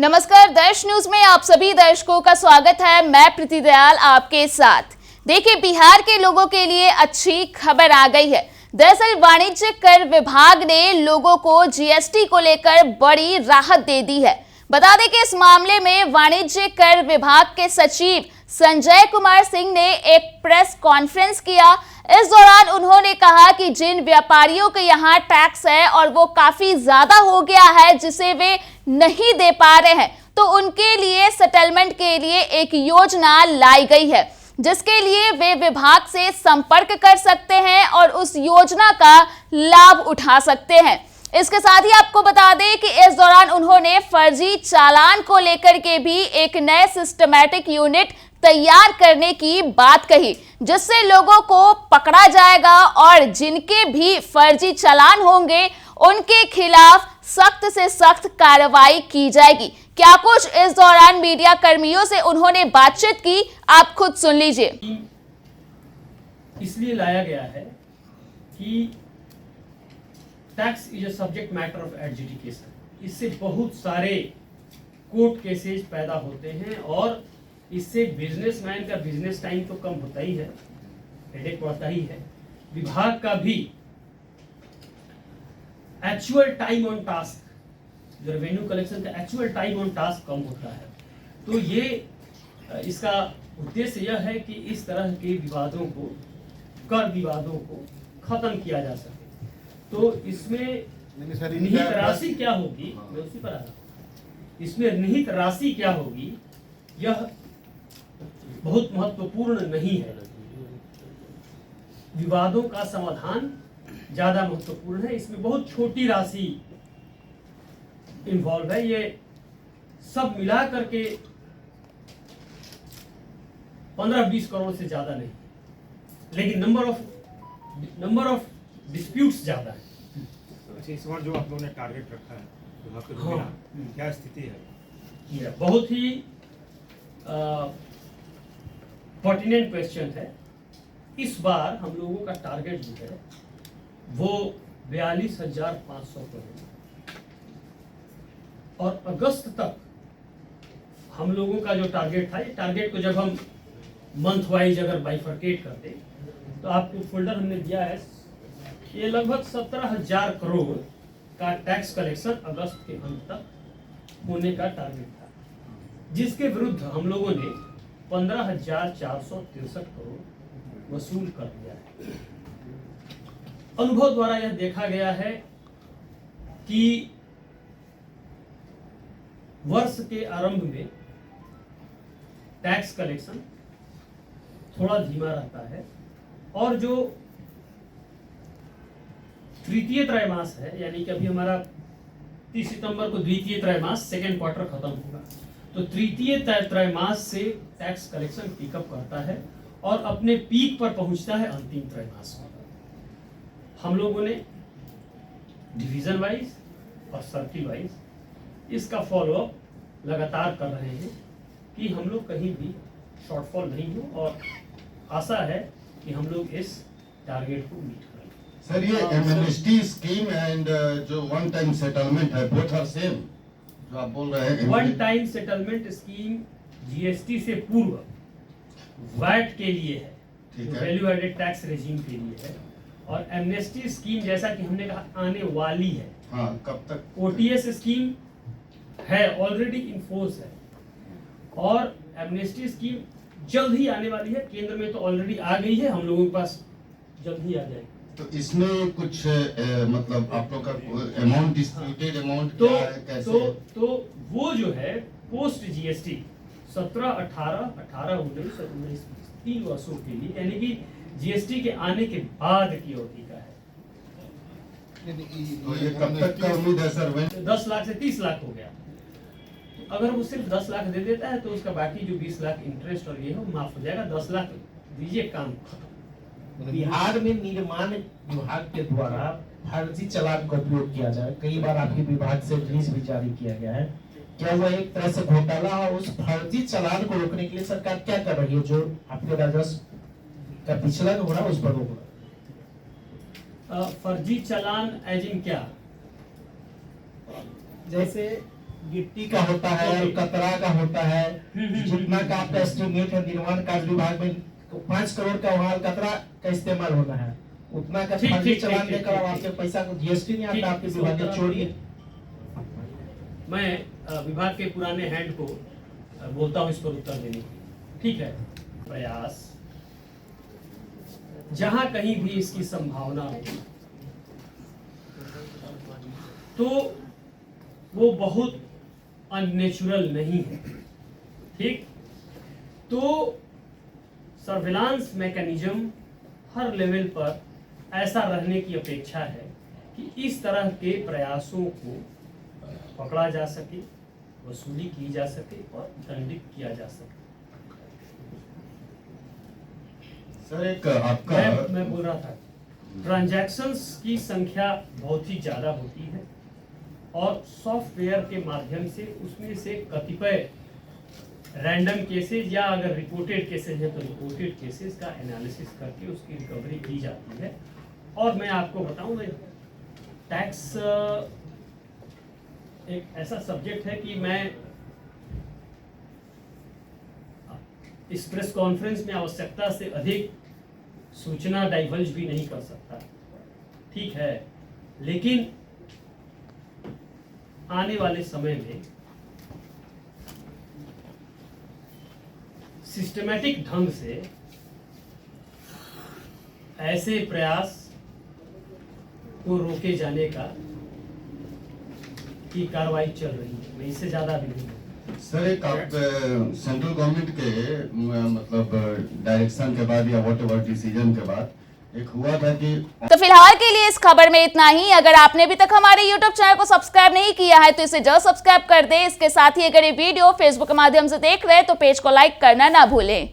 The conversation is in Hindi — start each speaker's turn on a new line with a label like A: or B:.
A: नमस्कार, दर्श न्यूज में आप सभी दर्शकों का स्वागत है। मैं प्रीति दयाल आपके साथ। देखिए, बिहार के लोगों के लिए अच्छी खबर आ गई है। दरअसल वाणिज्य कर विभाग ने लोगों को जीएसटी को लेकर बड़ी राहत दे दी है। बता दें कि इस मामले में वाणिज्य कर विभाग के सचिव संजय कुमार सिंह ने एक प्रेस कॉन्फ्रेंस किया। इस दौरान उन्होंने कहा कि जिन व्यापारियों के यहाँ टैक्स है और वो काफी ज्यादा हो गया है जिसे वे नहीं दे पा रहे हैं, तो उनके लिए सेटलमेंट के लिए एक योजना लाई गई है, जिसके लिए वे विभाग से संपर्क कर सकते हैं और उस योजना का लाभ उठा सकते हैं। इसके साथ ही आपको बता दें कि इस दौरान उन्होंने फर्जी चालान को लेकर के भी एक नए सिस्टमैटिक यूनिट तैयार करने की बात कही, जिससे लोगों को पकड़ा जाएगा और जिनके भी फर्जी चालान होंगे उनके खिलाफ सख्त से सख्त कार्रवाई की जाएगी। क्या कुछ इस दौरान मीडिया कर्मियों से उन्होंने बातचीत की, आप खुद सुन लीजिए।
B: इसलिए लाया गया है कि tax is a subject matter of adjudication. इससे बहुत सारे कोर्ट केसेस पैदा होते हैं और इससे बिजनेसमैन का बिजनेस टाइम तो कम होता ही है, हेडेक बढ़ता ही है। विभाग का भी एक्चुअल टाइम ऑन टास्क, जो रेवेन्यू कलेक्शन का एक्चुअल टाइम ऑन टास्क कम होता है। तो ये इसका उद्देश्य यह है कि इस तरह के विवादों को, कर विवादों को खत्म किया जा सके। तो इसमें निहित राशि क्या होगी, मैं उसी पर आ रहा हूं। इसमें निहित राशि क्या होगी यह बहुत महत्वपूर्ण नहीं है। विवादों का समाधान ज्यादा महत्वपूर्ण है। इसमें बहुत छोटी राशि इन्वॉल्व है। ये सब मिला करके 15-20 करोड़ से ज्यादा नहीं, लेकिन नंबर ऑफ डिस्प्यूट्स ज्यादा है।
C: अच्छा, इस बार जो आप लोगों ने टारगेट रखा है विभाग के द्वारा, क्या स्थिति है?
B: ये बहुत ही पर्टिनेंट क्वेश्चन है। इस बार हम लोगों का टारगेट जो है वो 42,500 करोड़, और अगस्त तक हम लोगों का जो टारगेट था, ये टारगेट को जब हम मंथ वाइज अगर बाइफरकेट करते तो आपको फोल्डर हमने दिया है, ये लगभग 17,000 करोड़ का टैक्स कलेक्शन अगस्त के अंत तक होने का टारगेट था, जिसके विरुद्ध हम लोगों ने 15,463 करोड़ वसूल कर दिया है। अनुभव द्वारा यह देखा गया है कि वर्ष के आरंभ में टैक्स कलेक्शन थोड़ा धीमा रहता है, और जो तृतीय त्रैमास है, यानी कि अभी हमारा 30 सितंबर को द्वितीय त्रैमास, सेकेंड क्वार्टर खत्म होगा, तो तृतीय त्रैमास से टैक्स कलेक्शन पिकअप करता है और अपने पीक पर पहुंचता है अंतिम त्रैमास में। हम लोगों ने डिवीजन वाइज और सर्किल वाइज इसका फॉलोअप लगातार कर रहे हैं कि हम लोग कहीं भी शॉर्टफॉल नहीं हो, और आशा है कि हम लोग इस टारगेट को मीट करें।
D: सर, ये एमएनएसटी स्कीम एंड जो वन टाइम सेटलमेंट है, बोथ आर सेम जो आप बोल रहे हैं?
B: One time settlement scheme GST से पूर्व वैट के लिए है, वैल्यू एडेड टैक्स रेजिम के लिए है, और एमनेस्टी स्कीम जैसा कि हमने कहा आने वाली है।
D: हाँ, कब तक?
B: ओटीएस स्कीम है, ऑलरेडी इन फोर्स है, और एमनेस्टी स्कीम जल्द ही आने वाली है। केंद्र में तो ऑलरेडी आ गई है, हम लोगों के पास जल्द ही आ जाएगी।
D: तो इसमें कुछ मतलब आप लोग का अमाउंट, डिस्प्यूटेड अमाउंट
B: तो,
D: क्या है, कैसे?
B: तो वो जो है पोस्ट जीएसटी 17, 18, 19 और 19 3 वर्षों के लिए, यानी कि जीएसटी के आने के बाद की अवधि का है।
D: तो ये कब तक का उम्मीद है सर?
B: 10 लाख से 30 लाख हो गया। तो अगर वो सिर्फ 10 लाख दे देता है तो उसका बाकी जो 20 लाख इंटरेस्ट और ये हो माफ हो जाएगा। 10 लाख दीजिए, काम खत्म।
E: बिहार में निर्माण विभाग के द्वारा फर्जी चालान का उपयोग किया जाए, कई बार आपके विभाग से नोटिस भी जारी किया गया है। क्या वह एक तरह से घोटाला, और उस फर्जी चालान को रोकने के लिए सरकार क्या कर रही है, जो आपके राजस्व का पिछला हो रहा है उस पर रोक रहा है?
B: फर्जी चालान एज इन क्या?
E: जैसे गिट्टी का होता है और कतरा का होता है, जितना का आपका एस्टिमेट है निर्माण कार्य विभाग में 5 करोड़ का वहाँ कतरा का इस्तेमाल होना है, उतना का फर्जी चालान देकर आपके पैसा को जीएसटी नहीं आता, आपके विभाग की चोरी है।
B: मैं विभाग के पुराने हैंड को बोलता हूँ इस पर उत्तर देने की। ठीक है, प्रयास जहां कहीं भी इसकी संभावना हो तो वो बहुत अननेचुरल नहीं है। ठीक, तो सर्विलांस मैकेनिज्म हर लेवल पर ऐसा रहने की अपेक्षा है कि इस तरह के प्रयासों को पकड़ा जा सके, वसूली की जा सके और दंडित किया जा सके।
D: सर एक आपका
B: मैं बोल रहा था, ट्रांजैक्शंस की संख्या बहुत ही ज़्यादा होती है और सॉफ्टवेयर के माध्यम से उसमें से कतिपय रैंडम केसेस या अगर रिपोर्टेड केसेस है तो रिपोर्टेड केसेस का एनालिसिस करके उसकी रिकवरी की जाती है। और मैं आपको बताऊं, टैक्स एक ऐसा सब्जेक्ट है कि मैं इस प्रेस कॉन्फ्रेंस में आवश्यकता से अधिक सूचना डाइवल्ज भी नहीं कर सकता। ठीक है, लेकिन आने वाले समय में सिस्टमैटिक ढंग से ऐसे प्रयास को रोके जाने का की कार्रवाई चल रही है। मैं इससे ज्यादा भी नहीं।
D: सर एक आप सेंट्रल गवर्नमेंट के मतलब डायरेक्शन के बाद या व्हाटएवर डिसीजन के बाद एक हुआ था कि
A: तो फिलहाल के लिए इस खबर में इतना ही। अगर आपने अभी तक हमारे YouTube चैनल को सब्सक्राइब नहीं किया है तो इसे जरूर सब्सक्राइब कर दें। इसके साथ ही अगर ये वीडियो Facebook के माध्यम से देख रहे हैं तो पेज को लाइक करना ना भूलें।